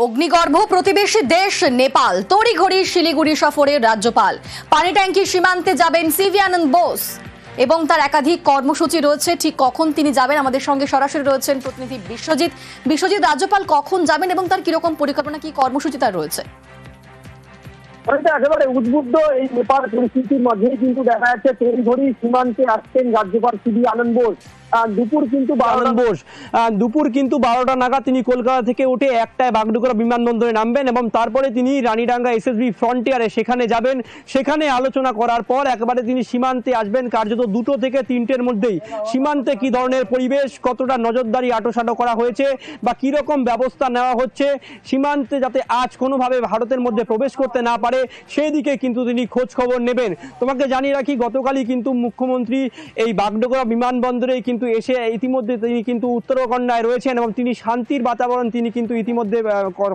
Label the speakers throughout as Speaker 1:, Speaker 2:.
Speaker 1: অগ্নিগর্ভ প্রতিবেশী দেশ নেপাল তড়িঘড়ি শিলিগুড়ি সফরে রাজ্যপাল। পানি ট্যাঙ্কি সীমান্তে যাবেন সিভি আনন্দ বোস এবং তার একাধিক কর্মসূচি রয়েছে। ঠিক কখন তিনি যাবেন, আমাদের সঙ্গে সরাসরি রয়েছেন প্রতিনিধি বিশ্বজিৎ। বিশ্বজিৎ, রাজ্যপাল কখন যাবেন এবং তার কিরকম পরিকল্পনা, কি কর্মসূচি তার রয়েছে?
Speaker 2: একেবারে উদ্বুদ্ধ এই নেপাল পরিস্থিতির মধ্যেই কিন্তু দেখা যাচ্ছে তড়িঘড়ি সীমান্তে আসছেন রাজ্যপাল সিভি আনন্দ বোস। দুপুর কিন্তু 12টা নাগাদ তিনি কলকাতা থেকে উঠে একটায় বাগডোগরা বিমানবন্দরে নামবেন এবং তারপরে তিনি রানীডাঙ্গা এসএসবি ফ্রন্টিয়ারে সেখানে যাবেন। সেখানে আলোচনা করার পর একেবারে তিনি সীমান্তে আসবেন কার্যত 2টো থেকে 3টের মধ্যেই। সীমান্তে কি ধরনের পরিবেশ, কতটা নজরদারি আটোসাটো করা হয়েছে বা কি রকম ব্যবস্থা নেওয়া হচ্ছে সীমান্তে যাতে আজ কোনোভাবে ভারতের মধ্যে প্রবেশ করতে না পারে সেই দিকে কিন্তু তিনি খোঁজ খবর নেবেন। তোমাকে জানিয়ে রাখি, গতকালই কিন্তু মুখ্যমন্ত্রী এই বাগডোগরা বিমানবন্দরে এসে ইতিমধ্যে তিনি কিন্তু উত্তরকন্যায় রয়েছেন এবং তিনি শান্তির বাতাবরণ তিনি কিন্তু ইতিমধ্যে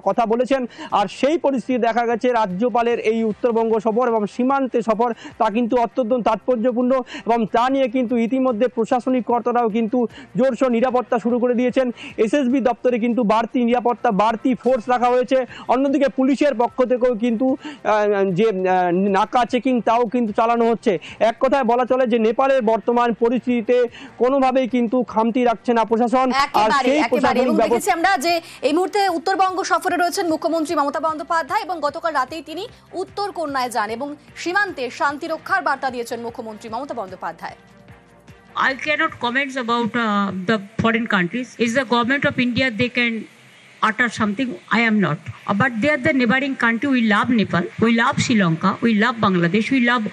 Speaker 2: কথা বলেছেন। আর সেই পরিস্থিতি দেখা গেছে রাজ্যপালের এই উত্তরবঙ্গ সফর এবং সীমান্তে সফর তা কিন্তু অত্যন্ত তাৎপর্যপূর্ণ এবং তা নিয়ে কিন্তু ইতিমধ্যে প্রশাসনিক কর্তারাও কিন্তু জোরসোর নিরাপত্তা শুরু করে দিয়েছেন। এসএসবি দপ্তরে কিন্তু বাড়তি নিরাপত্তা, বাড়তি ফোর্স রাখা হয়েছে। অন্যদিকে পুলিশের পক্ষ থেকেও কিন্তু যে নাকা চেকিং তাও কিন্তু চালানো হচ্ছে। এক কথায় বলা চলে যে নেপালের বর্তমান পরিস্থিতিতে কোনোভাবে কিন্তু খামতি রাখছে না প্রশাসন। আর সেই প্রশাসনিক
Speaker 1: দেখেছি আমরা যে এই মুহূর্তে উত্তরবঙ্গ সফরে রয়েছেন মুখ্যমন্ত্রী মমতা বন্দ্যোপাধ্যায় এবং গতকাল রাতেই তিনি উত্তর কন্যায় যান এবং সীমান্তে শান্তি রক্ষার বার্তা দিয়েছেন মুখ্যমন্ত্রী Mamata Bandyopadhyay.
Speaker 3: I cannot comment about the foreign countries. It's the government of India, they can utter something. I am not. But they are the neighboring country. We love Nepal, we love Sri Lanka, we love Bangladesh, we love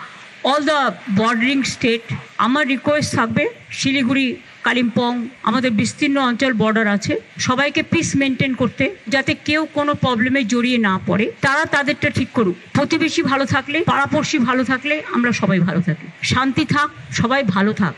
Speaker 3: all the bordering state. আমার request থাকবে শিলিগুড়ি, কালিম্পং, আমাদের বিস্তীর্ণ অঞ্চল border আছে, সবাইকে piece maintain করতে, যাতে কেউ কোনো প্রবলেমে জড়িয়ে না পড়ে। তারা তাদেরটা ঠিক করুক। প্রতিবেশী ভালো থাকলে, পাড়াপড়শি ভালো থাকলে আমরা সবাই ভালো থাকি। শান্তি থাক, সবাই ভালো থাক।